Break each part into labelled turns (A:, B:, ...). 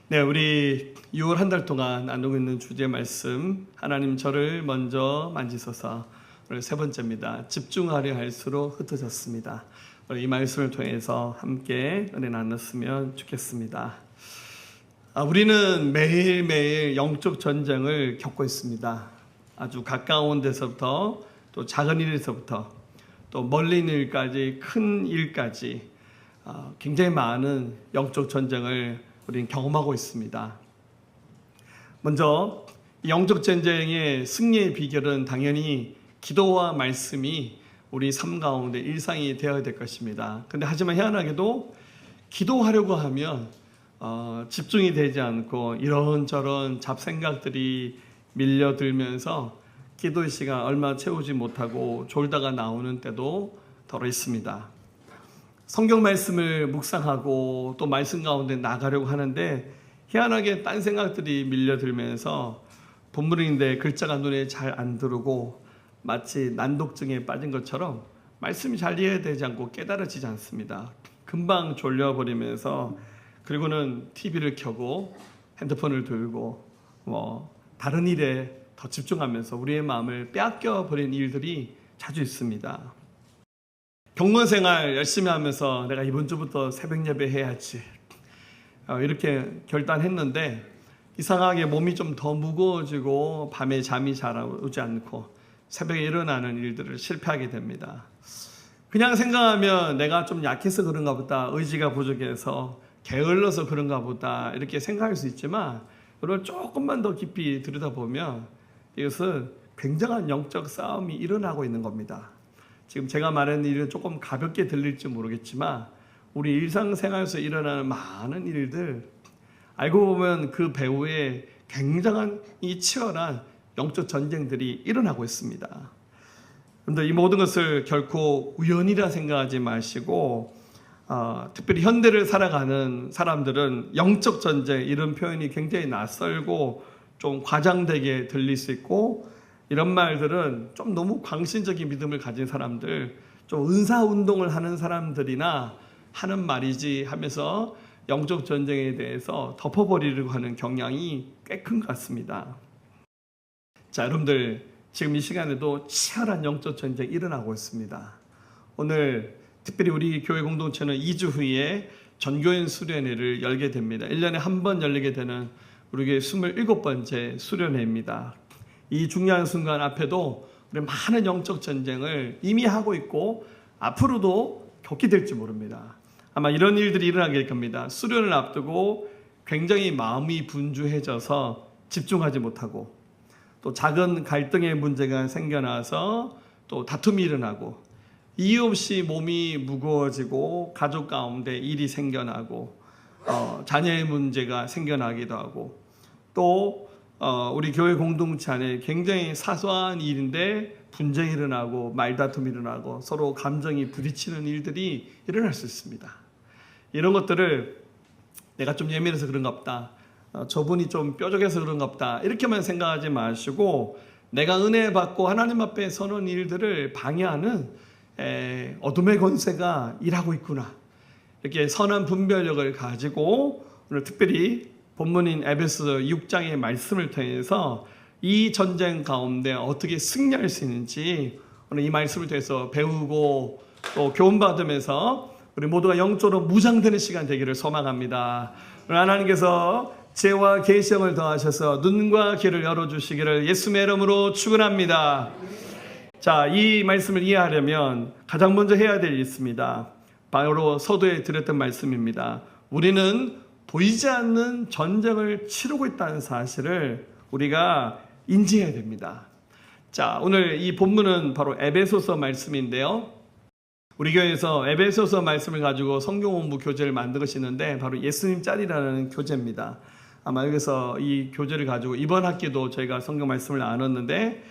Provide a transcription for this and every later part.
A: 네, 우리 6월 한 달 동안 나누고 있는 주제 말씀, 하나님 저를 먼저 만지소서. 오늘 세 번째입니다. 집중하려 할수록 흩어졌습니다. 오늘 이 말씀을 통해서 함께 은혜 나눴으면 좋겠습니다. 우리는 매일매일 영적 전쟁을 겪고 있습니다. 아주 가까운 데서부터 또 작은 일에서부터 또 멀리 있는 일까지 큰 일까지 굉장히 많은 영적 전쟁을 우리는 경험하고 있습니다. 먼저 영적 전쟁의 승리의 비결은 당연히 기도와 말씀이 우리 삶 가운데 일상이 되어야 될 것입니다. 근데 하지만 희한하게도 기도하려고 하면 집중이 되지 않고 이런저런 잡생각들이 밀려들면서 기도 시간 얼마 채우지 못하고 졸다가 나오는 때도 더러 있습니다. 성경 말씀을 묵상하고 또 말씀 가운데 나가려고 하는데 희한하게 딴 생각들이 밀려들면서 본문인데 글자가 눈에 잘 안 들어오고 마치 난독증에 빠진 것처럼 말씀이 잘 이해되지 않고 깨달아지지 않습니다. 금방 졸려버리면서 그리고는 TV를 켜고 핸드폰을 들고 다른 일에 더 집중하면서 우리의 마음을 빼앗겨 버린 일들이 자주 있습니다. 경건 생활 열심히 하면서 내가 이번 주부터 새벽 예배 해야지 이렇게 결단했는데 이상하게 몸이 좀 더 무거워지고 밤에 잠이 잘 오지 않고 새벽에 일어나는 일들을 실패하게 됩니다. 그냥 생각하면 내가 좀 약해서 그런가 보다, 의지가 부족해서 게을러서 그런가 보다 이렇게 생각할 수 있지만 그걸 조금만 더 깊이 들여다보면 이것은 굉장한 영적 싸움이 일어나고 있는 겁니다. 지금 제가 말하는 일은 조금 가볍게 들릴지 모르겠지만 우리 일상생활에서 일어나는 많은 일들 알고 보면 그 배후에 굉장한 이 치열한 영적 전쟁들이 일어나고 있습니다. 그런데 이 모든 것을 결코 우연이라 생각하지 마시고 특별히 현대를 살아가는 사람들은 영적 전쟁 이런 표현이 굉장히 낯설고 좀 과장되게 들릴 수 있고 이런 말들은 좀 너무 광신적인 믿음을 가진 사람들, 좀 은사운동을 하는 사람들이나 하는 말이지 하면서 영적 전쟁에 대해서 덮어버리려고 하는 경향이 꽤 큰 것 같습니다. 자, 여러분들 지금 이 시간에도 치열한 영적 전쟁이 일어나고 있습니다. 오늘 특별히 우리 교회 공동체는 2주 후에 전교인 수련회를 열게 됩니다. 1년에 한 번 열리게 되는 우리 교회 27번째 수련회입니다. 이 중요한 순간 앞에도 우리 많은 영적 전쟁을 이미 하고 있고 앞으로도 겪게 될지 모릅니다. 아마 이런 일들이 일어나게 될 겁니다. 수련을 앞두고 굉장히 마음이 분주해져서 집중하지 못하고 또 작은 갈등의 문제가 생겨나서 또 다툼이 일어나고 이유 없이 몸이 무거워지고 가족 가운데 일이 생겨나고 자녀의 문제가 생겨나기도 하고 또 우리 교회 공동체 안에 굉장히 사소한 일인데 분쟁이 일어나고 말다툼이 일어나고 서로 감정이 부딪히는 일들이 일어날 수 있습니다. 이런 것들을 내가 좀 예민해서 그런가 보다, 저분이 좀 뾰족해서 그런가 보다 이렇게만 생각하지 마시고 내가 은혜 받고 하나님 앞에 서는 일들을 방해하는 어둠의 권세가 일하고 있구나, 이렇게 선한 분별력을 가지고 오늘 특별히 본문인 에베소 6장의 말씀을 통해서 이 전쟁 가운데 어떻게 승리할 수 있는지 오늘 이 말씀을 통해서 배우고 또 교훈받으면서 우리 모두가 영적으로 무장되는 시간 되기를 소망합니다. 오늘 하나님께서 지혜와 계시형을 더하셔서 눈과 귀를 열어주시기를 예수님의 이름으로 축원합니다. 자, 이 말씀을 이해하려면 가장 먼저 해야 될 일이 있습니다. 바로 서두에 드렸던 말씀입니다. 우리는 보이지 않는 전쟁을 치르고 있다는 사실을 우리가 인지해야 됩니다. 자, 오늘 이 본문은 바로 에베소서 말씀인데요. 우리 교회에서 에베소서 말씀을 가지고 성경 공부 교재를 만드시는데 바로 예수님 짤이라는 교재입니다. 아마 여기서 이 교재를 가지고 이번 학기도 저희가 성경 말씀을 나눴는데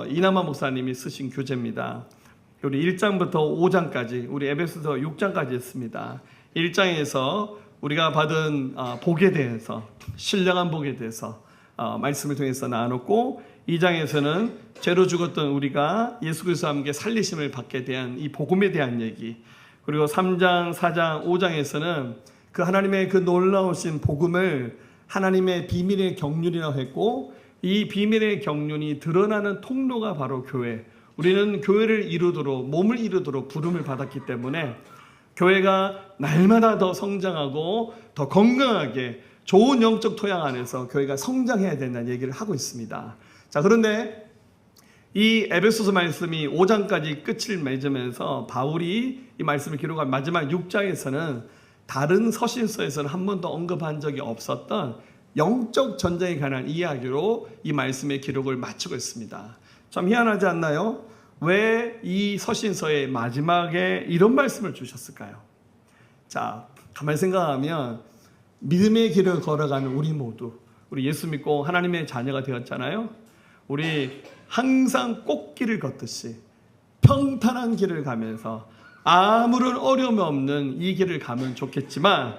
A: 이남아 목사님이 쓰신 교재입니다. 우리 1장부터 5장까지 우리 에베소서 6장까지 있습니다. 1장에서 우리가 받은 복에 대해서, 신령한 복에 대해서 말씀을 통해서 나눴고 2장에서는 죄로 죽었던 우리가 예수 그리스도와 함께 살리심을 받게 대한 이 복음에 대한 얘기, 그리고 3장, 4장, 5장에서는 그 하나님의 그 놀라우신 복음을 하나님의 비밀의 경륜이라고 했고, 이 비밀의 경륜이 드러나는 통로가 바로 교회. 우리는 교회를 이루도록, 몸을 이루도록 부름을 받았기 때문에 교회가 날마다 더 성장하고 더 건강하게 좋은 영적 토양 안에서 교회가 성장해야 된다는 얘기를 하고 있습니다. 자, 그런데 이 에베소서 말씀이 5장까지 끝을 맺으면서 바울이 이 말씀을 기록한 마지막 6장에서는 다른 서신서에서는 한 번도 언급한 적이 없었던 영적 전쟁에 관한 이야기로 이 말씀의 기록을 마치고 있습니다. 참 희한하지 않나요? 왜 이 서신서의 마지막에 이런 말씀을 주셨을까요? 자, 가만히 생각하면 믿음의 길을 걸어가는 우리 모두, 우리 예수 믿고 하나님의 자녀가 되었잖아요. 우리 항상 꽃길을 걷듯이 평탄한 길을 가면서 아무런 어려움이 없는 이 길을 가면 좋겠지만,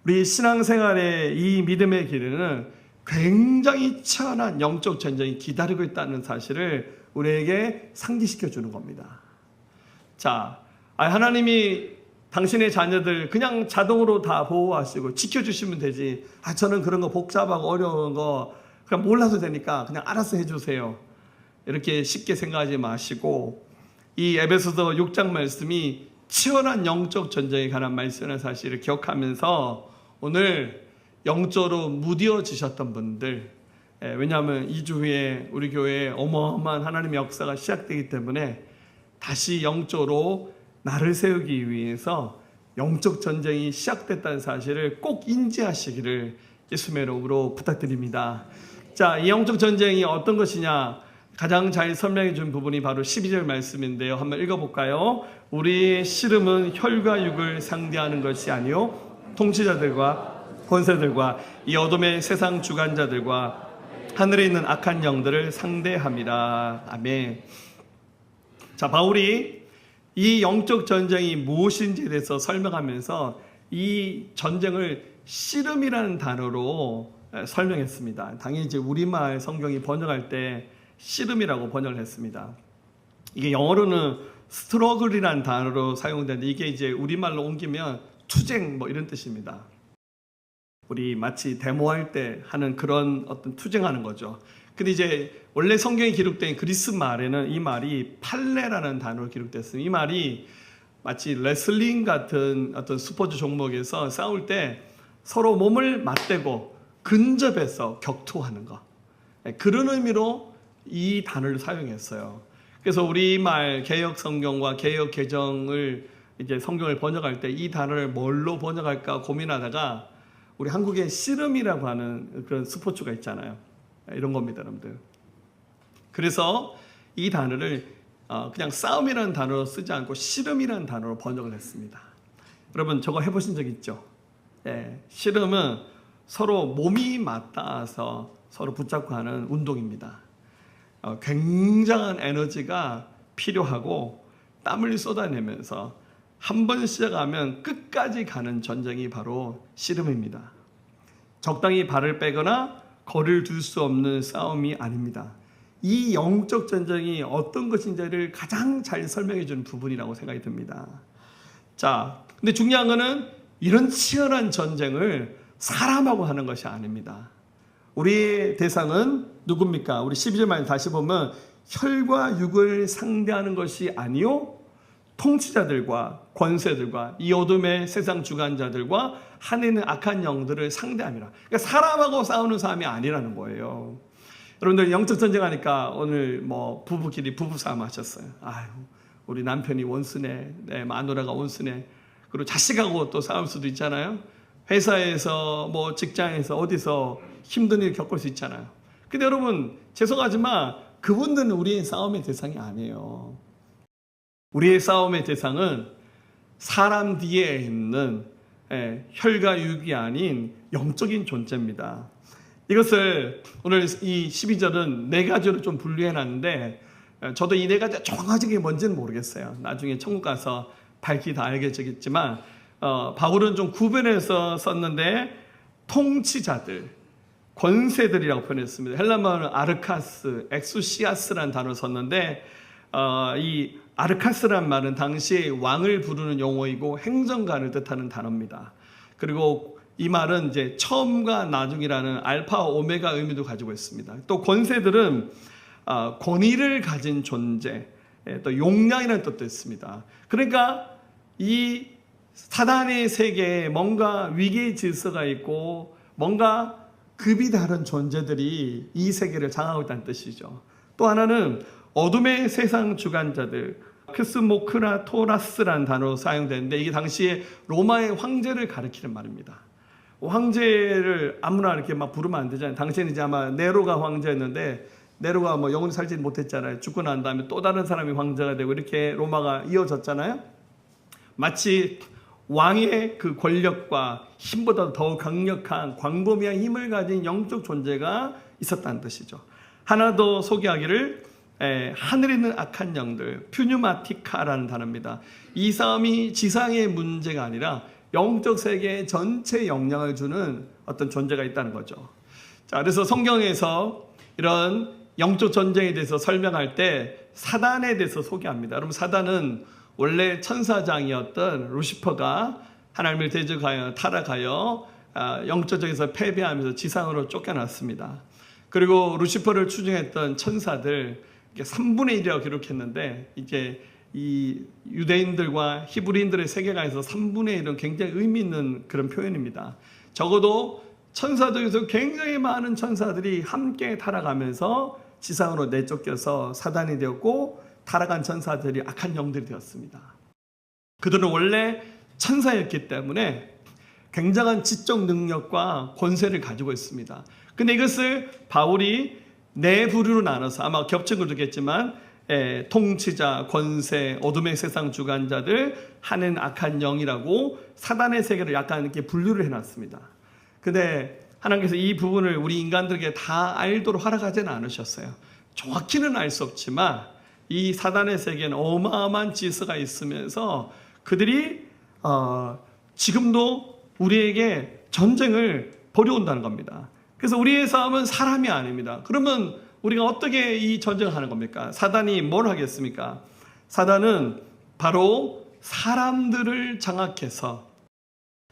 A: 우리 신앙생활의 이 믿음의 길에는 굉장히 치열한 영적 전쟁이 기다리고 있다는 사실을 우리에게 상기시켜 주는 겁니다. 자, 하나님이 당신의 자녀들 그냥 자동으로 다 보호하시고 지켜주시면 되지, 저는 그런 거 복잡하고 어려운 거 그냥 몰라도 되니까 그냥 알아서 해주세요, 이렇게 쉽게 생각하지 마시고, 이 에베소서 6장 말씀이 치열한 영적 전쟁에 관한 말씀이라는 사실을 기억하면서 오늘 영적으로 무뎌지셨던 분들, 왜냐하면 2주 후에 우리 교회에 어마어마한 하나님의 역사가 시작되기 때문에 다시 영적으로 나를 세우기 위해서 영적 전쟁이 시작됐다는 사실을 꼭 인지하시기를 예수님의 이름으로 부탁드립니다. 자, 이 영적 전쟁이 어떤 것이냐, 가장 잘 설명해 준 부분이 바로 12절 말씀인데요. 한번 읽어볼까요? 우리의 씨름은 혈과 육을 상대하는 것이 아니요 통치자들과 권세들과 이 어둠의 세상 주관자들과 하늘에 있는 악한 영들을 상대함이라. 아멘. 자, 바울이 이 영적 전쟁이 무엇인지에 대해서 설명하면서 이 전쟁을 씨름이라는 단어로 설명했습니다. 당연히 이제 우리말 성경이 번역할 때 씨름이라고 번역을 했습니다. 이게 영어로는 스트러글이라는 단어로 사용되는데, 이게 이제 우리말로 옮기면 투쟁 뭐 이런 뜻입니다. 우리 마치 데모할 때 하는 그런 어떤 투쟁하는 거죠. 근데 이제 원래 성경에 기록된 그리스 말에는 이 말이 팔레라는 단어로 기록됐습니다. 이 말이 마치 레슬링 같은 어떤 스포츠 종목에서 싸울 때 서로 몸을 맞대고 근접해서 격투하는 거, 그런 의미로 이 단어를 사용했어요. 그래서 우리말 개역 성경과 개역 개정을 이제 성경을 번역할 때 이 단어를 뭘로 번역할까 고민하다가 우리 한국에 씨름이라고 하는 그런 스포츠가 있잖아요. 이런 겁니다, 여러분들. 그래서 이 단어를 그냥 싸움이라는 단어로 쓰지 않고 씨름이라는 단어로 번역을 했습니다. 여러분, 저거 해보신 적 있죠? 씨름은 서로 몸이 맞닿아서 서로 붙잡고 하는 운동입니다. 굉장한 에너지가 필요하고 땀을 쏟아내면서 한 번 시작하면 끝까지 가는 전쟁이 바로 씨름입니다. 적당히 발을 빼거나 거리를 둘 수 없는 싸움이 아닙니다. 이 영적 전쟁이 어떤 것인지를 가장 잘 설명해 주는 부분이라고 생각이 듭니다. 자, 근데 중요한 거는 이런 치열한 전쟁을 사람하고 하는 것이 아닙니다. 우리의 대상은 누굽니까? 우리 12절 말 다시 보면 혈과 육을 상대하는 것이 아니요 통치자들과 권세들과 이 어둠의 세상 주관자들과 하늘에 있는 악한 영들을 상대함이라. 그러니까 사람하고 싸우는 싸움이 아니라는 거예요. 여러분들 영적 전쟁 하니까 오늘 뭐 부부끼리 부부싸움 하셨어요. 아유, 우리 남편이 원수네, 내 마누라가 원수네. 그리고 자식하고 또 싸울 수도 있잖아요. 회사에서 뭐 직장에서 어디서 힘든 일 겪을 수 있잖아요. 근데 여러분, 죄송하지만 그분들은 우리의 싸움의 대상이 아니에요. 우리의 싸움의 대상은 사람 뒤에 있는 혈과 육이 아닌 영적인 존재입니다. 이것을 오늘 이 12절은 네 가지로 좀 분류해 놨는데, 저도 이 네 가지가 정확하게 뭔지는 모르겠어요. 나중에 천국 가서 밝히 다 알겠지만, 바울은 좀 구별해서 썼는데 통치자들, 권세들이라고 표현했습니다. 헬라말은 아르카스, 엑수시아스라는 단어를 썼는데, 이 아르카스란 말은 당시에 왕을 부르는 용어이고 행정관을 뜻하는 단어입니다. 그리고 이 말은 이제 처음과 나중이라는 알파 오메가 의미도 가지고 있습니다. 또 권세들은 권위를 가진 존재, 또 용량이라는 뜻도 있습니다. 그러니까 이 사단의 세계에 뭔가 위계의 질서가 있고 뭔가 급이 다른 존재들이 이 세계를 장악하고 있다는 뜻이죠. 또 하나는 어둠의 세상 주관자들, 크스모크라토라스라는 단어로 사용되는데 이게 당시에 로마의 황제를 가리키는 말입니다. 황제를 아무나 이렇게 막 부르면 안 되잖아요. 당시에는 이제 아마 네로가 황제였는데 네로가 뭐 영원히 살지 못했잖아요. 죽고 난 다음에 또 다른 사람이 황제가 되고 이렇게 로마가 이어졌잖아요. 마치 왕의 그 권력과 힘보다 더욱 강력한 광범위한 힘을 가진 영적 존재가 있었다는 뜻이죠. 하나 더 소개하기를 하늘에 있는 악한 영들, 퓨뉴마티카라는 단어입니다. 이 싸움이 지상의 문제가 아니라 영적 세계 전체 영향을 주는 어떤 존재가 있다는 거죠. 자, 그래서 성경에서 이런 영적 전쟁에 대해서 설명할 때 사단에 대해서 소개합니다. 여러분, 사단은 원래 천사장이었던 루시퍼가 하나님을 대적하여 타락하여 영적에서 패배하면서 지상으로 쫓겨났습니다. 그리고 루시퍼를 추종했던 천사들 3분의 1이라고 기록했는데 이제 이 유대인들과 히브리인들의 세계관에서 3분의 1은 굉장히 의미 있는 그런 표현입니다. 적어도 천사들에서 굉장히 많은 천사들이 함께 타락하면서 지상으로 내쫓겨서 사단이 되었고 타락한 천사들이 악한 영들이 되었습니다. 그들은 원래 천사였기 때문에 굉장한 지적 능력과 권세를 가지고 있습니다. 근데 이것을 바울이 네 부류로 나눠서 아마 겹친 걸 두겠지만 통치자, 권세, 어둠의 세상 주관자들, 하는 악한 영이라고 사단의 세계를 약간 이렇게 분류를 해놨습니다. 근데 하나님께서 이 부분을 우리 인간들에게 다 알도록 허락하지는 않으셨어요. 정확히는 알 수 없지만 이 사단의 세계는 어마어마한 질서가 있으면서 그들이 지금도 우리에게 전쟁을 벌여온다는 겁니다. 그래서 우리의 싸움은 사람이 아닙니다. 그러면 우리가 어떻게 이 전쟁을 하는 겁니까? 사단이 뭘 하겠습니까? 사단은 바로 사람들을 장악해서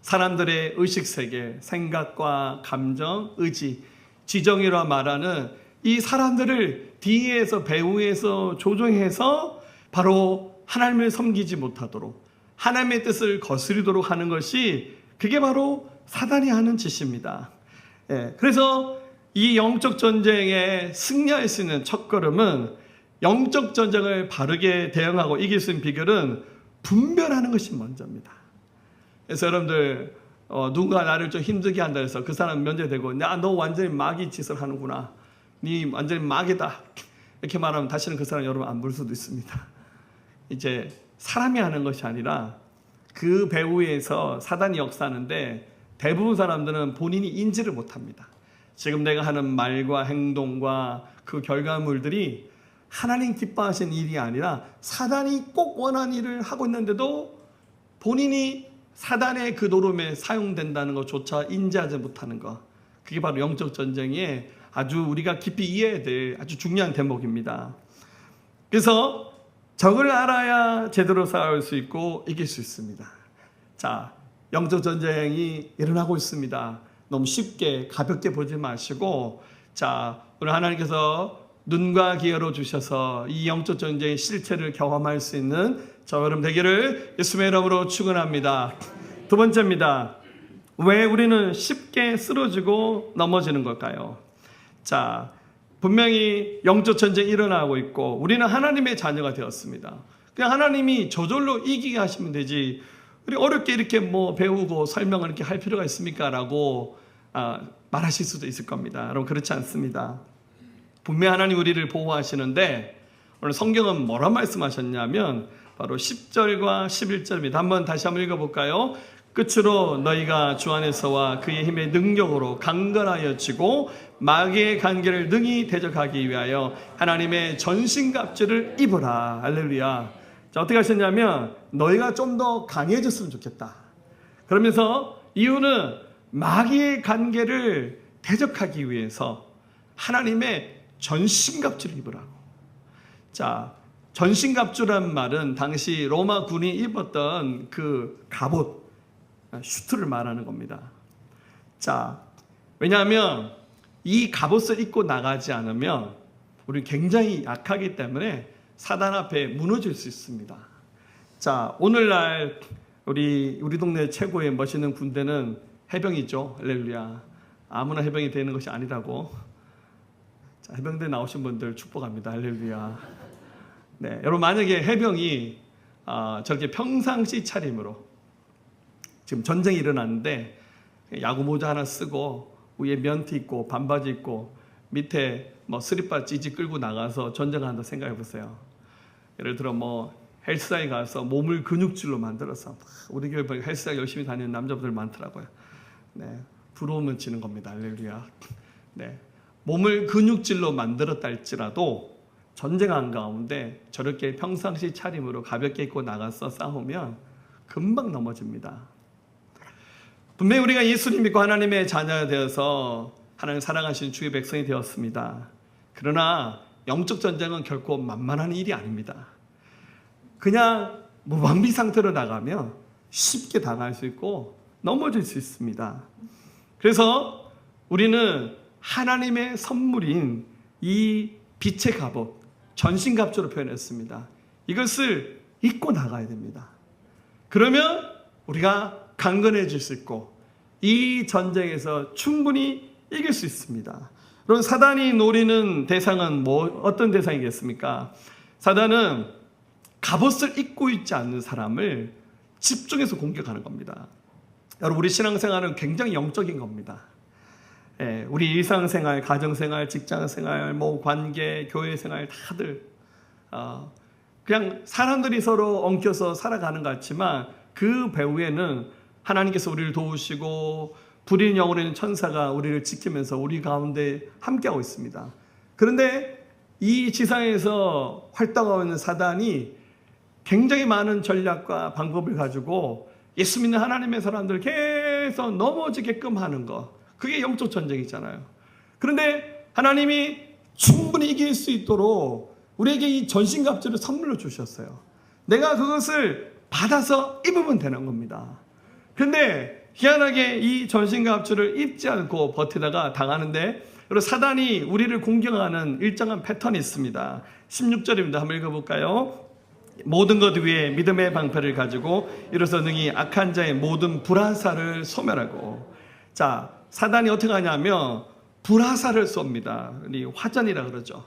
A: 사람들의 의식세계, 생각과 감정, 의지, 지정이라 말하는 이 사람들을 뒤에서 배후에서 조종해서 바로 하나님을 섬기지 못하도록 하나님의 뜻을 거스리도록 하는 것이 그게 바로 사단이 하는 짓입니다. 그래서 이 영적 전쟁에 승리할 수 있는 첫걸음은 영적 전쟁을 바르게 대응하고 이길 수 있는 비결은 분별하는 것이 먼저입니다. 그래서 여러분들 누군가 나를 좀 힘들게 한다 해서 그 사람 면제되고 너 완전히 마귀 짓을 하는구나, 네 완전히 마귀다 이렇게 말하면 다시는 그 사람 여러분 안 볼 수도 있습니다. 이제 사람이 하는 것이 아니라 그 배후에서 사단이 역사하는데 대부분 사람들은 본인이 인지를 못합니다. 지금 내가 하는 말과 행동과 그 결과물들이 하나님 기뻐하시는 일이 아니라 사단이 꼭 원하는 일을 하고 있는데도 본인이 사단의 그 노름에 사용된다는 것조차 인지하지 못하는 것, 그게 바로 영적 전쟁의 아주 우리가 깊이 이해해야 될 아주 중요한 대목입니다. 그래서 적을 알아야 제대로 싸울 수 있고 이길 수 있습니다. 자, 영적 전쟁이 일어나고 있습니다. 너무 쉽게 가볍게 보지 마시고, 자, 오늘 하나님께서 눈과 기회로 주셔서 이 영적 전쟁의 실체를 경험할 수 있는 저 여러분 되기를 예수님의 이름으로 축원합니다. 두 번째입니다. 왜 우리는 쉽게 쓰러지고 넘어지는 걸까요? 자, 분명히 영적 전쟁이 일어나고 있고 우리는 하나님의 자녀가 되었습니다. 그냥 하나님이 저절로 이기게 하시면 되지 우리 어렵게 이렇게 뭐 배우고 설명을 이렇게 할 필요가 있습니까? 라고 말하실 수도 있을 겁니다. 여러분, 그렇지 않습니다. 분명히 하나님 우리를 보호하시는데 오늘 성경은 뭐라 말씀하셨냐면 바로 10절과 11절입니다. 한번 다시 한번 읽어볼까요? 끝으로 너희가 주 안에서와 그의 힘의 능력으로 강건하여 지고 마귀의 관계를 능히 대적하기 위하여 하나님의 전신갑주를 입으라. 할렐루야. 자, 어떻게 하셨냐면 너희가 좀 더 강해졌으면 좋겠다. 그러면서 이유는 마귀의 관계를 대적하기 위해서 하나님의 전신갑주를 입으라고. 자, 전신갑주란 말은 당시 로마 군이 입었던 그 갑옷, 슈트를 말하는 겁니다. 자, 왜냐하면 이 갑옷을 입고 나가지 않으면 우리는 굉장히 약하기 때문에 사단 앞에 무너질 수 있습니다. 자, 오늘날 우리 동네 최고의 멋있는 군대는 해병이죠. 할렐루야. 아무나 해병이 되는 것이 아니라고. 자, 해병대 나오신 분들 축복합니다. 할렐루야. 네, 여러분 만약에 해병이 저렇게 평상시 차림으로 지금 전쟁이 일어났는데 야구 모자 하나 쓰고 위에 면티 입고 반바지 입고 밑에 뭐 스리퍼 찌지 끌고 나가서 전쟁한다 생각해 보세요. 예를 들어 뭐 헬스장에 가서 몸을 근육질로 만들어서 우리 교회 보니까 헬스장 열심히 다니는 남자분들 많더라고요. 네, 부러우면 지는 겁니다. 할렐루야. 네, 몸을 근육질로 만들었다 할지라도 전쟁한 가운데 저렇게 평상시 차림으로 가볍게 입고 나가서 싸우면 금방 넘어집니다. 분명히 우리가 예수님 믿고 하나님의 자녀가 되어서 하나님 사랑하시는 주의 백성이 되었습니다. 그러나 영적 전쟁은 결코 만만한 일이 아닙니다. 그냥 무방비 상태로 나가면 쉽게 당할 수 있고 넘어질 수 있습니다. 그래서 우리는 하나님의 선물인 이 빛의 갑옷, 전신갑주로 표현했습니다. 이것을 입고 나가야 됩니다. 그러면 우리가 강건해질 수 있고 이 전쟁에서 충분히 이길 수 있습니다. 그럼 사단이 노리는 대상은 어떤 대상이겠습니까? 사단은 갑옷을 입고 있지 않는 사람을 집중해서 공격하는 겁니다. 여러분, 우리 신앙생활은 굉장히 영적인 겁니다. 우리 일상생활, 가정생활, 직장생활, 뭐 관계, 교회생활 다들 그냥 사람들이 서로 엉켜서 살아가는 것 같지만 그 배후에는 하나님께서 우리를 도우시고 불의인 영으로 있는 천사가 우리를 지키면서 우리 가운데 함께하고 있습니다. 그런데 이 지상에서 활동하고 있는 사단이 굉장히 많은 전략과 방법을 가지고 예수 믿는 하나님의 사람들 계속 넘어지게끔 하는 것, 그게 영적 전쟁이잖아요. 그런데 하나님이 충분히 이길 수 있도록 우리에게 이 전신갑주를 선물로 주셨어요. 내가 그것을 받아서 입으면 되는 겁니다. 그런데 희한하게 이 전신갑주를 입지 않고 버티다가 당하는데, 여러분, 사단이 우리를 공격하는 일정한 패턴이 있습니다. 16절입니다. 한번 읽어볼까요? 모든 것 위에 믿음의 방패를 가지고 이로써 능히 악한 자의 모든 불화살을 소멸하고. 자, 사단이 어떻게 하냐면 불화살을 쏩니다. 화전이라 그러죠.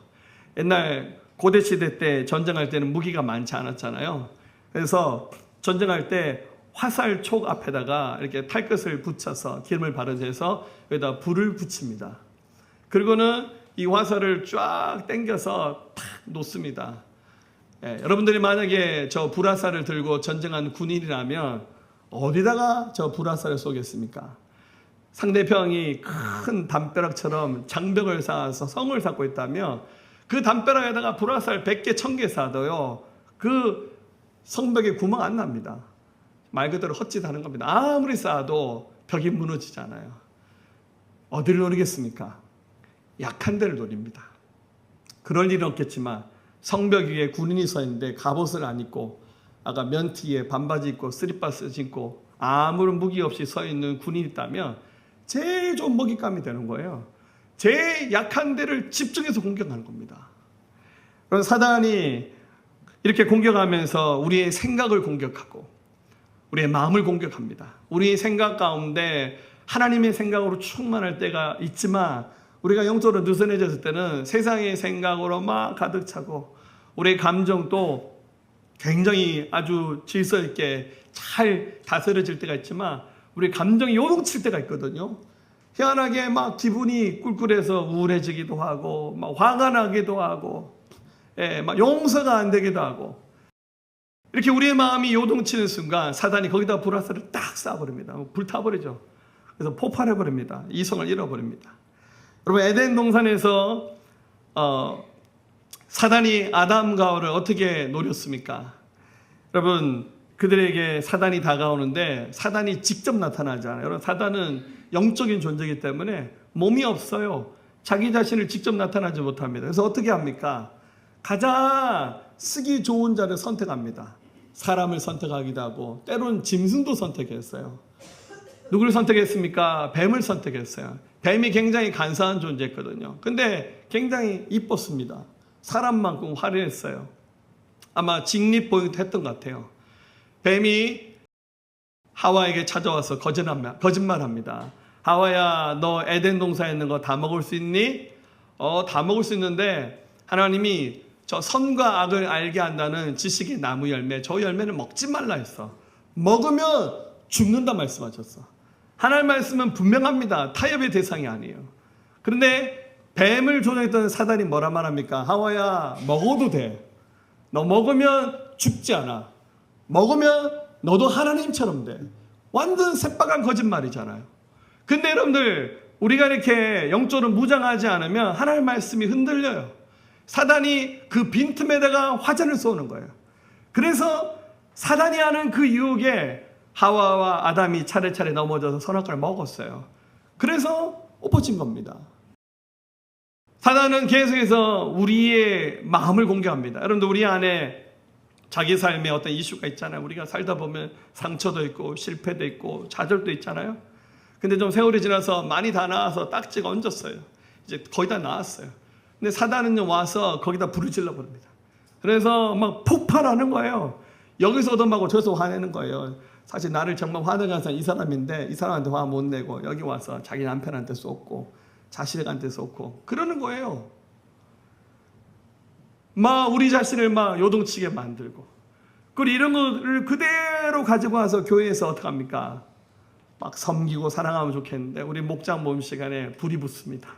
A: 옛날 고대 시대 때 전쟁할 때는 무기가 많지 않았잖아요. 그래서 전쟁할 때 화살촉 앞에다가 이렇게 탈것을 붙여서 기름을 바르져서 여기다 불을 붙입니다. 그리고는 이 화살을 쫙 당겨서 탁 놓습니다. 여러분들이 만약에 저 불화살을 들고 전쟁한 군인이라면 어디다가 저 불화살을 쏘겠습니까? 상대편이 큰 담벼락처럼 장벽을 쌓아서 성을 쌓고 있다면 그 담벼락에다가 불화살 100개, 1000개 쏴도요, 그 성벽에 구멍 안 납니다. 말 그대로 헛짓하는 겁니다. 아무리 쏴도 벽이 무너지잖아요. 어디를 노리겠습니까? 약한 데를 노립니다. 그럴 일은 없겠지만 성벽 위에 군인이 서 있는데 갑옷을 안 입고 아까 면티에 반바지 입고 쓰리빠스 신고 아무런 무기 없이 서 있는 군인이 있다면 제일 좋은 먹잇감이 되는 거예요. 제일 약한 데를 집중해서 공격하는 겁니다. 그럼 사단이 이렇게 공격하면서 우리의 생각을 공격하고 우리의 마음을 공격합니다. 우리의 생각 가운데 하나님의 생각으로 충만할 때가 있지만 우리가 영적으로 느슨해졌을 때는 세상의 생각으로 막 가득 차고 우리의 감정도 굉장히 아주 질서 있게 잘 다스려질 때가 있지만 우리 감정이 요동칠 때가 있거든요. 희한하게 막 기분이 꿀꿀해서 우울해지기도 하고 막 화가 나기도 하고 막 용서가 안 되기도 하고, 이렇게 우리의 마음이 요동치는 순간 사단이 거기다 불화살을 딱 쏴버립니다. 불타버리죠. 그래서 폭발해버립니다. 이성을 잃어버립니다. 여러분, 에덴 동산에서 사단이 아담과 하와를 어떻게 노렸습니까? 여러분, 그들에게 사단이 다가오는데 사단이 직접 나타나지 않아요. 여러분, 사단은 영적인 존재이기 때문에 몸이 없어요. 자기 자신을 직접 나타나지 못합니다. 그래서 어떻게 합니까? 가장 쓰기 좋은 자를 선택합니다. 사람을 선택하기도 하고 때로는 짐승도 선택했어요. 누구를 선택했습니까? 뱀을 선택했어요. 뱀이 굉장히 간사한 존재였거든요. 근데 굉장히 이뻤습니다. 사람만큼 화려했어요. 아마 직립보행했던 것 같아요. 뱀이 하와에게 찾아와서 거짓말합니다. 하와야, 너 에덴 동산에 있는 거 다 먹을 수 있니? 다 먹을 수 있는데 하나님이 저 선과 악을 알게 한다는 지식의 나무 열매, 저 열매는 먹지 말라 했어. 먹으면 죽는다 말씀하셨어. 하나님 말씀은 분명합니다. 타협의 대상이 아니에요. 그런데 뱀을 조종했던 사단이 뭐라 말합니까? 하와야, 먹어도 돼. 너 먹으면 죽지 않아. 먹으면 너도 하나님처럼 돼. 완전 새빨간 거짓말이잖아요. 근데 여러분들, 우리가 이렇게 영적으로 무장하지 않으면 하나님의 말씀이 흔들려요. 사단이 그 빈틈에다가 화전을 쏘는 거예요. 그래서 사단이 하는 그 유혹에 하와와 아담이 차례차례 넘어져서 선악과를 먹었어요. 그래서 엎어진 겁니다. 사단은 계속해서 우리의 마음을 공격합니다. 여러분들, 우리 안에 자기 삶에 어떤 이슈가 있잖아요. 우리가 살다 보면 상처도 있고 실패도 있고 좌절도 있잖아요. 근데 좀 세월이 지나서 많이 다 나와서 딱지가 얹었어요. 이제 거의 다 나왔어요. 근데 사단은 와서 거기다 불을 질러 버립니다. 그래서 막 폭발하는 거예요. 여기서 얻어맞고 저기서 화내는 거예요. 사실 나를 정말 화내게 한 사람이 이 사람인데 이 사람한테 화 못 내고 여기 와서 자기 남편한테 쏟고 자식한테 쏟고 그러는 거예요. 막 우리 자신을 막 요동치게 만들고, 그리고 이런 거를 그대로 가지고 와서 교회에서 어떻게 합니까? 막 섬기고 사랑하면 좋겠는데 우리 목장 모임 시간에 불이 붙습니다.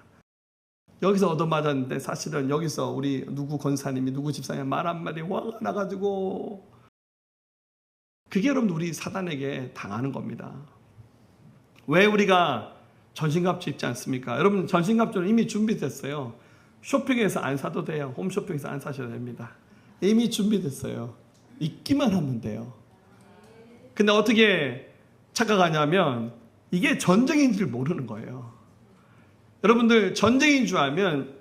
A: 여기서 얻어맞았는데 사실은 여기서 우리 누구 권사님이 누구 집사님 말 한마디 화가 나가지고, 그게 여러분 우리 사단에게 당하는 겁니다. 왜 우리가 전신갑주 입지 않습니까? 여러분, 전신갑주는 이미 준비됐어요. 쇼핑에서 안 사도 돼요. 홈쇼핑에서 안 사셔도 됩니다. 이미 준비됐어요. 입기만 하면 돼요. 근데 어떻게 착각하냐면 이게 전쟁인 줄 모르는 거예요. 여러분들, 전쟁인 줄 알면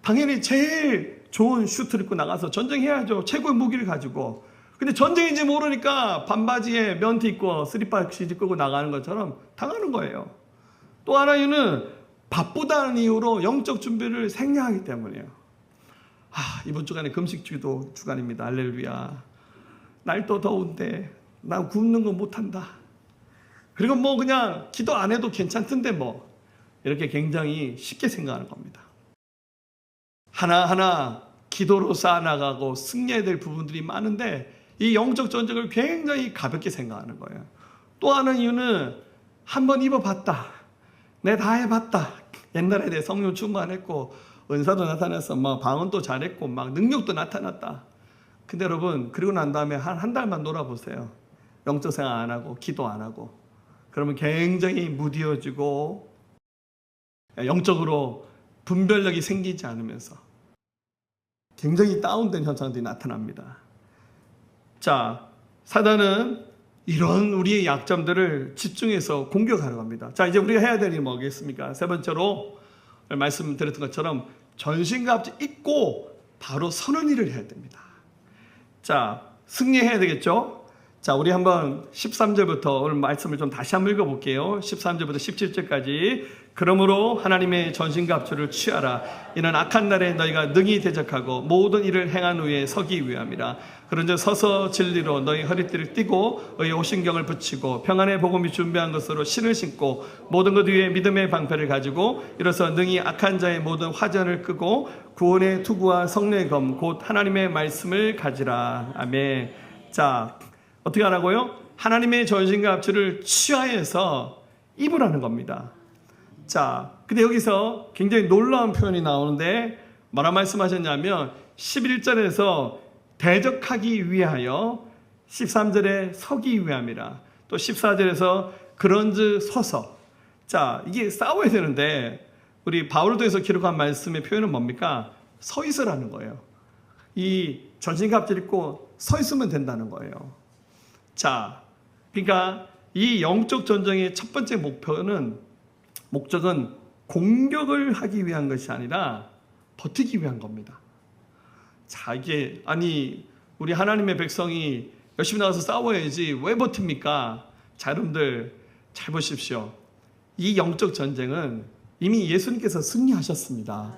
A: 당연히 제일 좋은 슈트를 입고 나가서 전쟁해야죠. 최고의 무기를 가지고. 근데 전쟁인지 모르니까 반바지에 면티 입고 쓰리박스 입고 나가는 것처럼 당하는 거예요. 또 하나 이유는 바쁘다는 이유로 영적 준비를 생략하기 때문이에요. 이번 주간에 금식주기도 주간입니다. 할렐루야. 날도 더운데 나 굶는 거 못한다. 그리고 뭐 그냥 기도 안 해도 괜찮던데 뭐, 이렇게 굉장히 쉽게 생각하는 겁니다. 하나하나 기도로 쌓아나가고 승리해야 될 부분들이 많은데 이 영적 전쟁을 굉장히 가볍게 생각하는 거예요. 또 하나는 이유는 한번 입어봤다. 내가 다 해봤다. 옛날에 내 성령 충만했고 은사도 나타났어. 막 방언도 잘했고 막 능력도 나타났다. 근데 여러분, 그리고 난 다음에 한 달만 놀아보세요. 영적 생활 안 하고 기도 안 하고. 그러면 굉장히 무디어지고 영적으로 분별력이 생기지 않으면서 굉장히 다운된 현상들이 나타납니다. 자, 사단은 이런 우리의 약점들을 집중해서 공격하려고 합니다. 자, 이제 우리가 해야 될 일이 뭐겠습니까? 세 번째로 말씀드렸던 것처럼 전신갑주 입고 바로 서는 일을 해야 됩니다. 자, 승리해야 되겠죠? 자, 우리 한번 13절부터 오늘 말씀을 좀 다시 한번 읽어볼게요. 13절부터 17절까지. 그러므로 하나님의 전신갑주를 취하라. 이는 악한 날에 너희가 능히 대적하고 모든 일을 행한 후에 서기 위함이라. 그런즉 서서 진리로 너희 허리띠를 띠고 너희 옷신경을 붙이고 평안의 복음이 준비한 것으로 신을 신고 모든 것 위에 믿음의 방패를 가지고 이로써 능히 악한 자의 모든 화전을 끄고 구원의 투구와 성령의 검 곧 하나님의 말씀을 가지라. 아멘. 자, 어떻게 하라고요? 하나님의 전신갑주를 취하여서 입으라는 겁니다. 자, 근데 여기서 굉장히 놀라운 표현이 나오는데 뭐라 말씀하셨냐면 11절에서 대적하기 위하여, 13절에 서기 위함이라, 또 14절에서 그런즉 서서. 자, 이게 싸워야 되는데 우리 바울도에서 기록한 말씀의 표현은 뭡니까? 서 있으라는 거예요. 이 전신갑주를 입고 서 있으면 된다는 거예요. 자, 그러니까 이 영적 전쟁의 첫 번째 목적은 공격을 하기 위한 것이 아니라 버티기 위한 겁니다. 자, 이게 우리 하나님의 백성이 열심히 나가서 싸워야지 왜 버팁니까? 자, 여러분들, 잘 보십시오. 이 영적 전쟁은 이미 예수님께서 승리하셨습니다.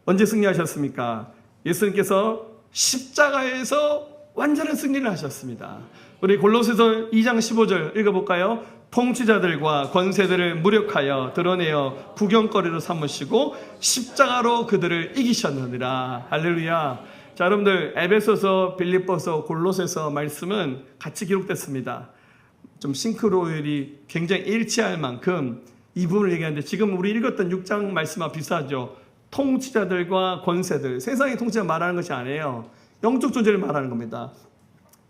A: 언제 승리하셨습니까? 예수님께서 십자가에서 완전한 승리를 하셨습니다. 우리 골로새서 2장 15절 읽어볼까요? 통치자들과 권세들을 무력하여 드러내어 구경거리로 삼으시고 십자가로 그들을 이기셨느니라. 할렐루야. 자, 여러분들 에베소서, 빌립보서, 골로새서 말씀은 같이 기록됐습니다. 좀 싱크로율이 굉장히 일치할 만큼 이 부분을 얘기하는데, 지금 우리 읽었던 6장 말씀과 비슷하죠. 통치자들과 권세들, 세상의 통치자 말하는 것이 아니에요. 영적 존재를 말하는 겁니다.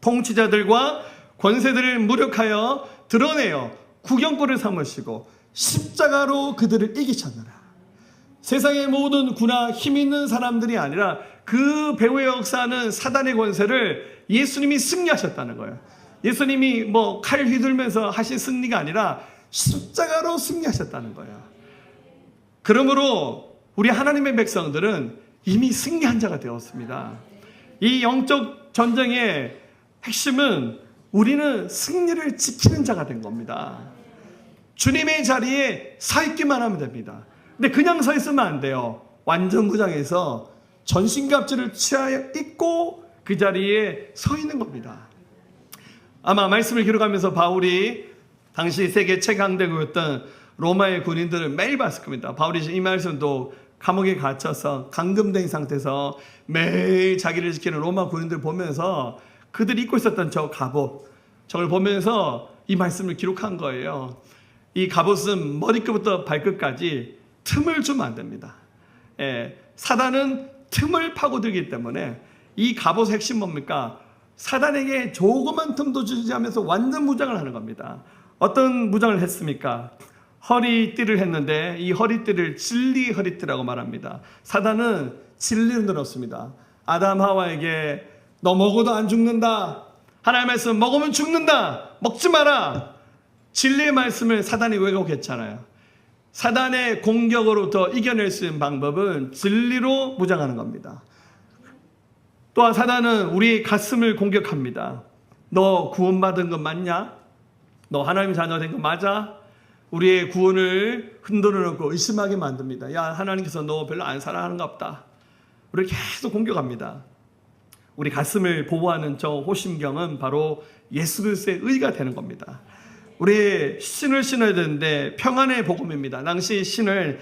A: 통치자들과 권세들을 무력하여 드러내어 구경거리를 삼으시고 십자가로 그들을 이기셨느라. 세상의 모든 군화 힘 있는 사람들이 아니라 그 배후의 역사는 사단의 권세를 예수님이 승리하셨다는 거예요. 예수님이 뭐 칼 휘둘면서 하신 승리가 아니라 십자가로 승리하셨다는 거예요. 그러므로 우리 하나님의 백성들은 이미 승리한 자가 되었습니다. 이 영적 전쟁의 핵심은 우리는 승리를 지키는 자가 된 겁니다. 주님의 자리에 서 있기만 하면 됩니다. 근데 그냥 서 있으면 안 돼요. 완전 무장해서 전신갑주를 취하여 입고 그 자리에 서 있는 겁니다. 아마 말씀을 기록하면서 바울이 당시 세계 최강대국이었던 로마의 군인들을 매일 봤을 겁니다. 바울이 이 말씀도 감옥에 갇혀서 감금된 상태에서 매일 자기를 지키는 로마 군인들 보면서 그들이 입고 있었던 저 갑옷, 저걸 보면서 이 말씀을 기록한 거예요. 이 갑옷은 머리끝부터 발끝까지 틈을 주면 안 됩니다. 사단은 틈을 파고들기 때문에 이 갑옷의 핵심 뭡니까? 사단에게 조그만 틈도 주지 않으면서 완전 무장을 하는 겁니다. 어떤 무장을 했습니까? 허리띠를 했는데 이 허리띠를 진리 허리띠라고 말합니다. 사단은 진리를 늘었습니다. 아담 하와에게 너 먹어도 안 죽는다. 하나님의 말씀 먹으면 죽는다. 먹지 마라. 진리의 말씀을 사단이 왜곡했잖아요. 사단의 공격으로부터 이겨낼 수 있는 방법은 진리로 무장하는 겁니다. 또한 사단은 우리의 가슴을 공격합니다. 너 구원받은 거 맞냐? 너 하나님 자녀 된 거 맞아? 우리의 구원을 흔들어 놓고 의심하게 만듭니다. 야, 하나님께서 너 별로 안 사랑하는가 보다. 우리를 계속 공격합니다. 우리 가슴을 보호하는 저 호심경은 바로 예수 그리스도의 의가 되는 겁니다. 우리 신을 신어야 되는데 평안의 복음입니다. 당시 신을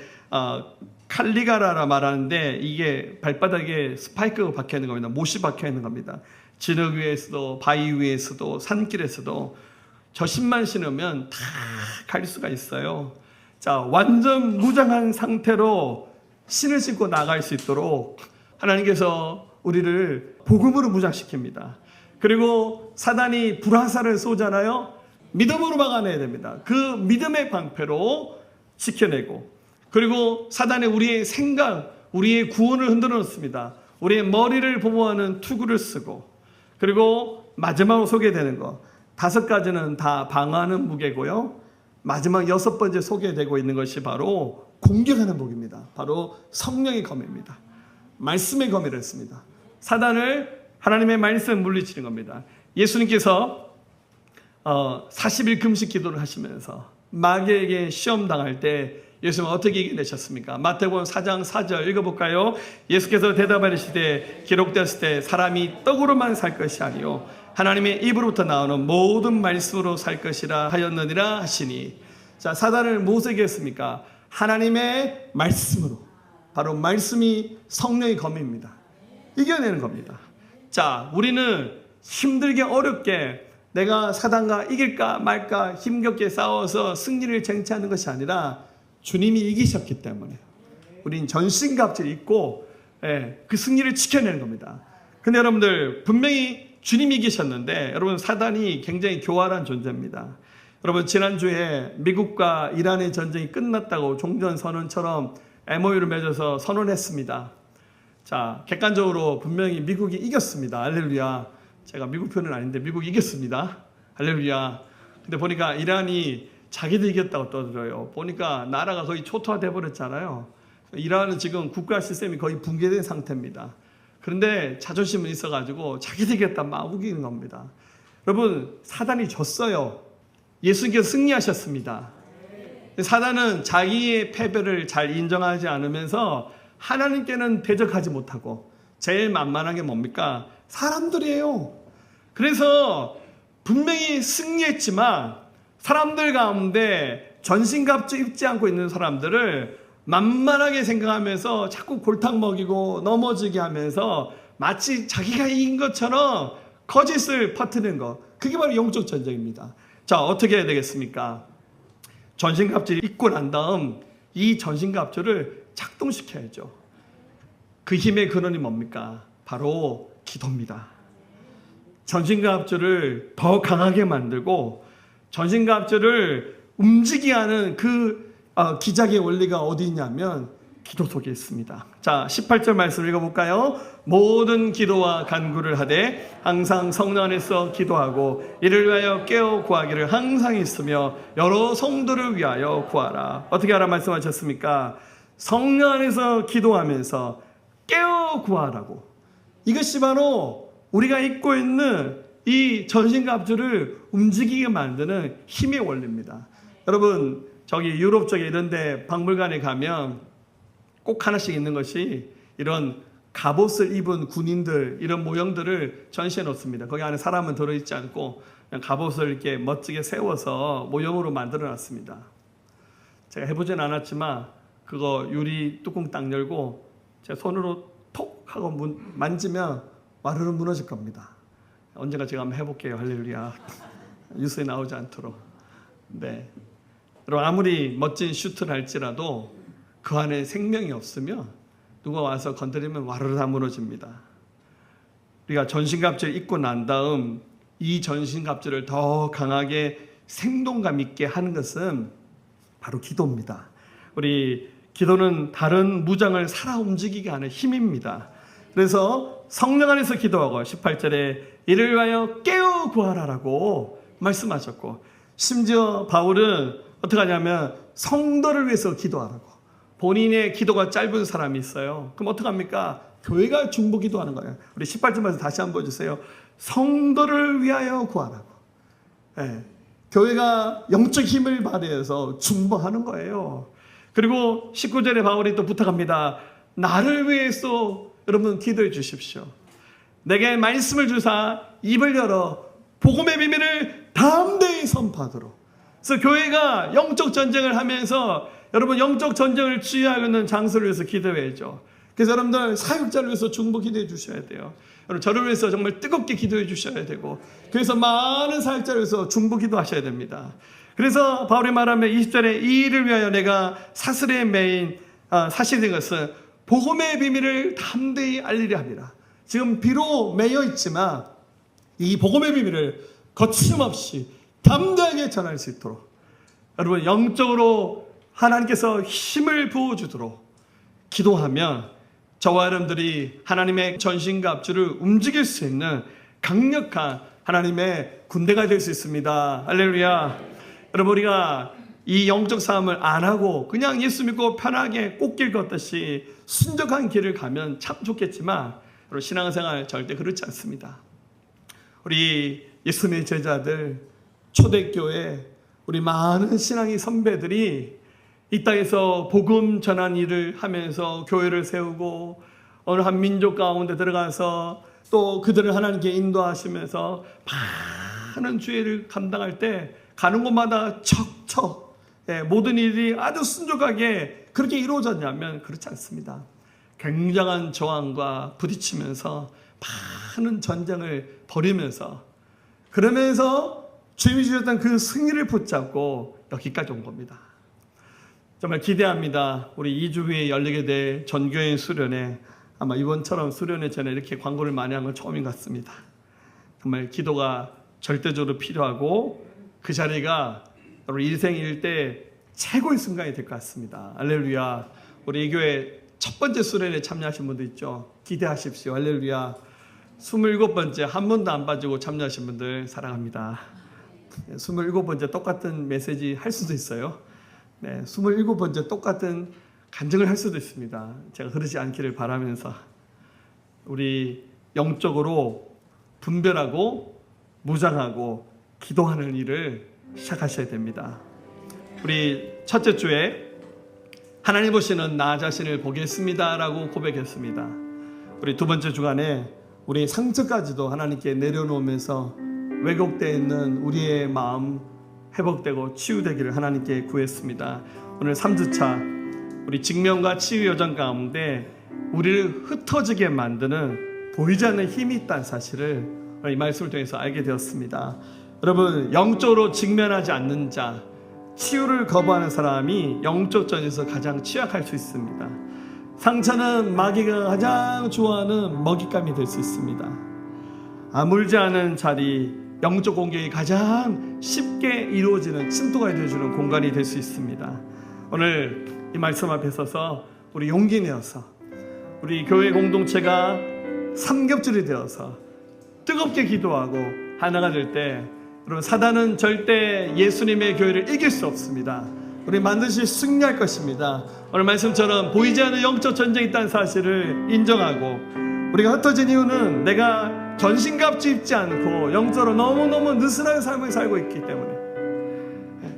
A: 칼리가라라 말하는데 이게 발바닥에 스파이크가 박혀 있는 겁니다. 못이 박혀 있는 겁니다. 진흙 위에서도 바위 위에서도 산길에서도 저 신만 신으면 다 갈 수가 있어요. 자, 완전 무장한 상태로 신을 신고 나갈 수 있도록 하나님께서 우리를 복음으로 무장시킵니다. 그리고 사단이 불화살을 쏘잖아요. 믿음으로 막아내야 됩니다. 그 믿음의 방패로 지켜내고, 그리고 사단이 우리의 생각, 우리의 구원을 흔들어 놓습니다. 우리의 머리를 보호하는 투구를 쓰고, 그리고 마지막으로 소개되는 거 5가지는 다 방어하는 무게고요. 마지막 6번째 소개되고 있는 것이 바로 공격하는 무기입니다. 바로 성령의 검입니다. 말씀의 검이라 했습니다. 사단을 하나님의 말씀 물리치는 겁니다. 예수님께서 40일 금식 기도를 하시면서 마귀에게 시험 당할 때 예수님은 어떻게 이겨내셨습니까? 마태복음 4장 4절 읽어볼까요? 예수께서 대답하시되 기록되었을 때 사람이 떡으로만 살 것이 아니요 하나님의 입으로부터 나오는 모든 말씀으로 살 것이라 하였느니라 하시니. 자, 사단을 무엇에게 했습니까? 하나님의 말씀으로. 바로 말씀이 성령의 검입니다. 이겨내는 겁니다. 자, 우리는 힘들게 어렵게 내가 사단과 이길까 말까 힘겹게 싸워서 승리를 쟁취하는 것이 아니라 주님이 이기셨기 때문에 우린 전신갑주를 입고 그 승리를 지켜내는 겁니다. 근데 여러분들 분명히 주님이 이기셨는데 여러분 사단이 굉장히 교활한 존재입니다. 여러분 지난주에 미국과 이란의 전쟁이 끝났다고 종전선언처럼 MOU를 맺어서 선언했습니다. 자, 객관적으로 분명히 미국이 이겼습니다. 할렐루야. 제가 미국 편은 아닌데 미국이 이겼습니다. 할렐루야. 근데 보니까 이란이 자기도 이겼다고 떠들어요. 보니까 나라가 거의 초토화돼 버렸잖아요. 이란은 지금 국가 시스템이 거의 붕괴된 상태입니다. 그런데 자존심은 있어가지고 자기도 이겼다 막 우기는 겁니다. 여러분 사단이 졌어요. 예수님께서 승리하셨습니다. 사단은 자기의 패배를 잘 인정하지 않으면서 하나님께는 대적하지 못하고 제일 만만한 게 뭡니까? 사람들이에요. 그래서 분명히 승리했지만 사람들 가운데 전신갑주 입지 않고 있는 사람들을 만만하게 생각하면서 자꾸 골탕 먹이고 넘어지게 하면서 마치 자기가 이긴 것처럼 거짓을 퍼뜨리는 것, 그게 바로 영적 전쟁입니다. 자, 어떻게 해야 되겠습니까? 전신갑주를 입고 난 다음 이 전신갑주를 작동시켜야죠. 그 힘의 근원이 뭡니까? 바로 기도입니다. 전신갑주를 더 강하게 만들고 전신갑주를 움직이게 하는 그 기작의 원리가 어디 있냐면 기도 속에 있습니다. 자, 18절 말씀 읽어볼까요? 모든 기도와 간구를 하되 항상 성령 안에서 기도하고 이를 위하여 깨어 구하기를 항상 있으며 여러 성도를 위하여 구하라. 어떻게 하라 말씀하셨습니까? 성령 안에서 기도하면서 깨어 구하라고. 이것이 바로 우리가 입고 있는 이 전신갑주를 움직이게 만드는 힘의 원리입니다. 여러분, 저기 유럽 쪽에 이런 데 박물관에 가면 꼭 하나씩 있는 것이 이런 갑옷을 입은 군인들 이런 모형들을 전시해 놓습니다. 거기 안에 사람은 들어있지 않고 그냥 갑옷을 이렇게 멋지게 세워서 모형으로 만들어 놨습니다. 제가 해보진 않았지만 그거 유리 뚜껑 딱 열고 제 손으로 톡 하고 만지면 와르르 무너질 겁니다. 언젠가 제가 한번 해볼게요. 할렐루야. 뉴스에 나오지 않도록. 네. 여러분, 아무리 멋진 슈트를 할지라도 그 안에 생명이 없으면 누가 와서 건드리면 와르르 다 무너집니다. 우리가 전신갑주를 입고 난 다음 이 전신갑주를 더 강하게 생동감 있게 하는 것은 바로 기도입니다. 우리 기도는 다른 무장을 살아 움직이게 하는 힘입니다. 그래서 성령 안에서 기도하고 18절에 이를 위하여 깨어 구하라라고 말씀하셨고, 심지어 바울은 어떻게 하냐면 성도를 위해서 기도하라고. 본인의 기도가 짧은 사람이 있어요. 그럼 어떡합니까? 교회가 중보 기도하는 거예요. 우리 18절 말씀 다시 한번 보여주세요. 성도를 위하여 구하라고. 네. 교회가 영적 힘을 발휘해서 중보하는 거예요. 그리고 19절에 바울이 또 부탁합니다. 나를 위해서 여러분 기도해 주십시오. 내게 말씀을 주사 입을 열어 복음의 비밀을 담대히 선포하도록. 그래서 교회가 영적 전쟁을 하면서 여러분 영적 전쟁을 지휘하고 있는 장소를 위해서 기도해야죠. 그래서 여러분들 사역자를 위해서 중보 기도해 주셔야 돼요. 여러분 저를 위해서 정말 뜨겁게 기도해 주셔야 되고, 그래서 많은 사역자를 위해서 중보 기도하셔야 됩니다. 그래서 바울이 말하면 20절에 이 일을 위하여 내가 사슬에 매인 사실인 것은 복음의 비밀을 담대히 알리려 합니다. 지금 비록 매여 있지만 이 복음의 비밀을 거침없이 담대하게 전할 수 있도록 여러분 영적으로 하나님께서 힘을 부어주도록 기도하면 저와 여러분들이 하나님의 전신갑주를 움직일 수 있는 강력한 하나님의 군대가 될 수 있습니다. 할렐루야. 여러분 우리가 이 영적 싸움을 안 하고 그냥 예수 믿고 편하게 꽃길 걷듯이 순적한 길을 가면 참 좋겠지만 여러분 신앙생활 절대 그렇지 않습니다. 우리 예수님의 제자들, 초대교회, 우리 많은 신앙의 선배들이 이 땅에서 복음 전한 일을 하면서 교회를 세우고 어느 한 민족 가운데 들어가서 또 그들을 하나님께 인도하시면서 많은 주의를 감당할 때 가는 곳마다 척척 모든 일이 아주 순조하게 그렇게 이루어졌냐면 그렇지 않습니다. 굉장한 저항과 부딪히면서 많은 전쟁을 벌이면서 그러면서 주님이 주셨던 그 승리를 붙잡고 여기까지 온 겁니다. 정말 기대합니다. 우리 2주 후에 열리게 될 전교인 수련회, 아마 이번처럼 수련회 전에 이렇게 광고를 많이 한 건 처음인 것 같습니다. 정말 기도가 절대적으로 필요하고 그 자리가 우리 일생일 때 최고의 순간이 될 것 같습니다. 할렐루야. 우리 이 교회 첫 번째 수련회에 참여하신 분들 있죠. 기대하십시오. 할렐루야. 27번째 한 번도 안 빠지고 참여하신 분들 사랑합니다. 27번째 똑같은 메시지 할 수도 있어요. 네, 27번째 똑같은 간증을 할 수도 있습니다. 제가 그러지 않기를 바라면서 우리 영적으로 분별하고 무장하고 기도하는 일을 시작하셔야 됩니다. 우리 첫째 주에 하나님 보시는 나 자신을 보겠습니다 라고 고백했습니다. 우리 두 번째 주간에 우리 상처까지도 하나님께 내려놓으면서 왜곡되어 있는 우리의 마음 회복되고 치유되기를 하나님께 구했습니다. 오늘 3주차 우리 직면과 치유 여정 가운데 우리를 흩어지게 만드는 보이지 않는 힘이 있다는 사실을 이 말씀을 통해서 알게 되었습니다. 여러분, 영적으로 직면하지 않는 자, 치유를 거부하는 사람이 영적 전에서 가장 취약할 수 있습니다. 상처는 마귀가 가장 좋아하는 먹잇감이 될 수 있습니다. 아물지 않은 자리, 영적 공격이 가장 쉽게 이루어지는 침투가 되어주는 공간이 될 수 있습니다. 오늘 이 말씀 앞에 서서 우리 용기 내어서 우리 교회 공동체가 삼겹줄이 되어서 뜨겁게 기도하고 하나가 될 때, 여러분, 사단은 절대 예수님의 교회를 이길 수 없습니다. 우리 반드시 승리할 것입니다. 오늘 말씀처럼 보이지 않는 영적 전쟁이 있다는 사실을 인정하고, 우리가 흩어진 이유는 내가 전신갑주 입지 않고 영적으로 너무너무 느슨한 삶을 살고 있기 때문에,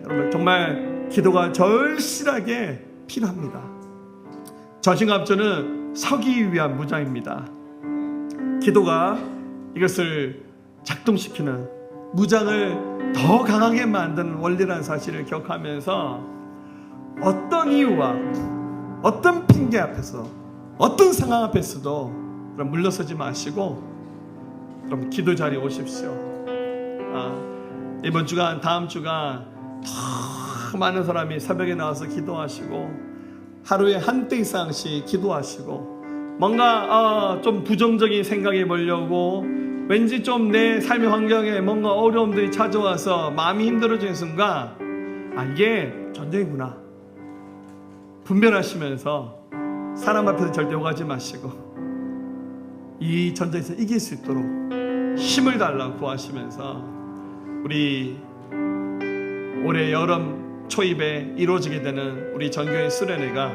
A: 여러분, 정말 기도가 절실하게 필요합니다. 전신갑주는 서기 위한 무장입니다. 기도가 이것을 작동시키는, 무장을 더 강하게 만드는 원리라는 사실을 기억하면서 어떤 이유와 어떤 핑계 앞에서, 어떤 상황 앞에서도 그럼 물러서지 마시고 그럼 기도 자리에 오십시오. 이번 주간, 다음 주간 더 많은 사람이 새벽에 나와서 기도하시고 하루에 한 때 이상씩 기도하시고, 뭔가 좀 부정적인 생각이 몰려오고 왠지 좀 내 삶의 환경에 뭔가 어려움들이 찾아와서 마음이 힘들어지는 순간, 이게 전쟁이구나 분별하시면서 사람 앞에서 절대 오가지 마시고 이 전쟁에서 이길 수 있도록 힘을 달라고 구하시면서, 우리 올해 여름 초입에 이루어지게 되는 우리 전교회 수련회가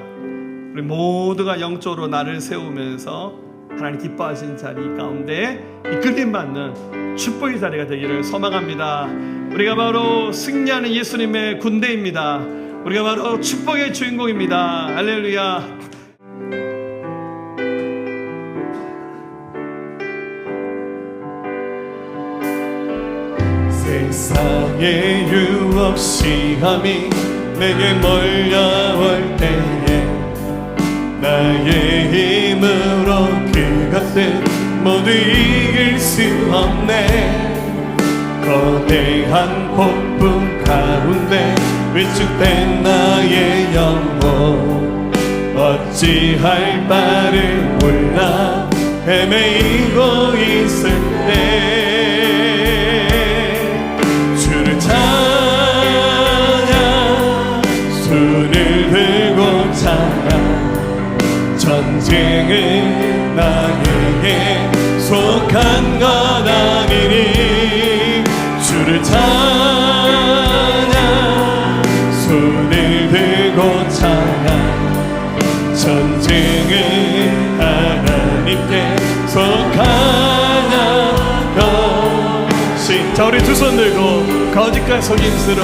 A: 우리 모두가 영적으로 나를 세우면서 하나님 기뻐하신 자리 가운데 이끌림받는 축복의 자리가 되기를 소망합니다. 우리가 바로 승리하는 예수님의 군대입니다. 우리가 바로 축복의 주인공입니다. 할렐루야.
B: 세상의 유혹 시험이 내게 몰려올 때에 나의 힘으로 그것들 모두 이길 수 없네. 거대한 폭풍 가운데 위축된 나의 영혼, 어찌할 바를 몰라 헤매이고 있을 때 주를 찬양, 손을 들고 찬양. 전쟁은 나에게 속한 것 아니니 주를 찬양, 손을 들고 찬양. 전쟁은 하나님께 속하나 것이.
A: 자, 우리 두 손 들고 거짓과 속임수로,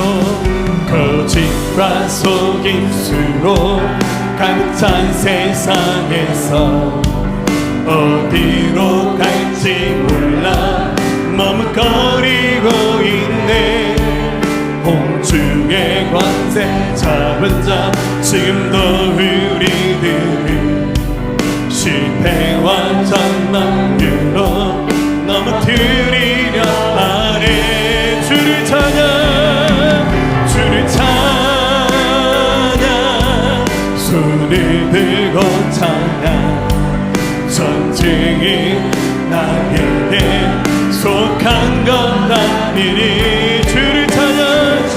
B: 거짓과 속임수로 가득 찬 세상에서 어디로 갈지 몰라 머뭇거리고 있네. 홍중의 권세 잡은 자, 지금도 우리들을 실패와 전망으로 넘어뜨리려 하네. 주를 찬양, 주를 찬양, 손을 들고 찬양. 전쟁이 나에게 속한 것 아니니 주를 찬양,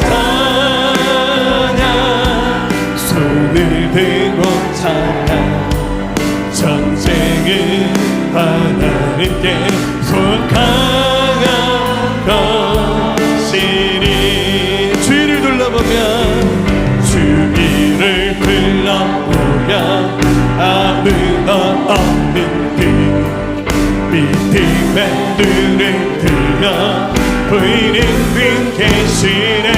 B: 찬양, 손을 들고 찬양. 전쟁은 하나님께 속한 것이니. 주위를 둘러보면, 주위를 둘러보면 아무도 없는 그 빛의 눈을 들며 보이는 분 계시네.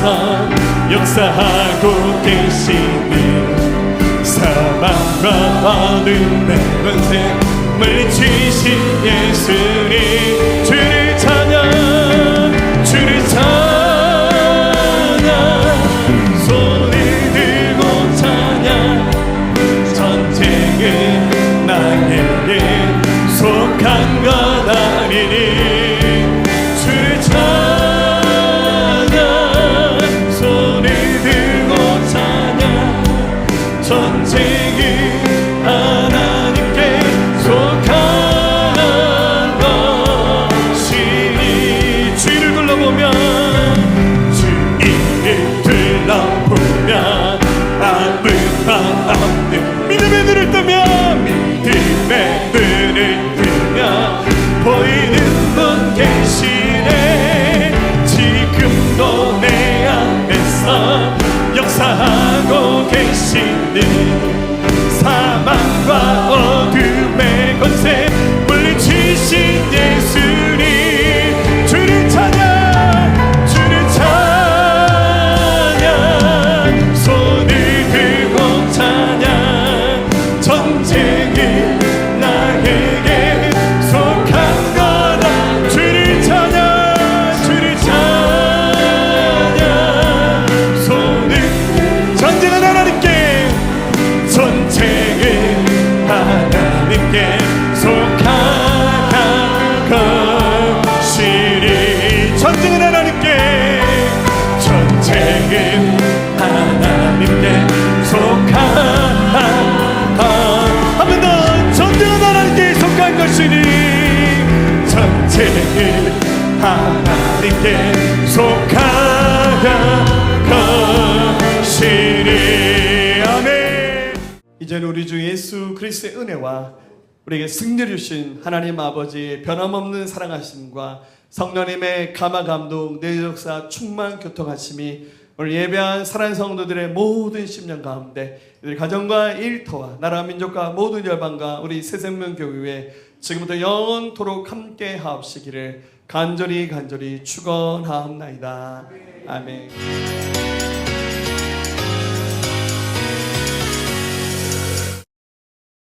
B: 앞에서 역사하고 계시는 사망과 어둠의 권세 물리치신 예수님 주를 찬양 주를 찬양 손을 들고 찬양 전쟁은 나에게 속한 것 아니니 주를 찬양 손을 들고 찬양 전쟁은 하나님께 속한 것이니 주를 둘러보면 주를 둘러보면 아무 바 없는 믿음의 눈을 뜨면 믿음의 눈을 뜨면 보이는 분 계시네 지금도 내 앞에서 역사하고 계시는 사망과 어둠의 권세 물리치신 예수님 주를 찬양 주를 찬양 손을 들고 찬양 전쟁은 나에게 속한 거다 주를 찬양 주를 찬양 손을 전쟁은 하나님께 전쟁은 하나님께 속한 것이니 전쟁은 하나님께 전쟁은 하나님께 속한 한 번 더 전쟁은 하나님께 속한 것이니 전쟁은 하나님께 속한 것이니 아멘. 이제는 우리 주 예수 그리스도의 은혜와 우리에게 승리를 주신 하나님 아버지의 변함없는 사랑하심과 성령님의 감화 감동 내적사 충만 교통하심이 오늘 예배한 사랑하는 성도들의 모든 심령 가운데 이들 가정과 일터와 나라 민족과 모든 열방과 우리 새생명교회에 지금부터 영원토록 함께 하옵시기를 간절히 축원하옵나이다. 아멘.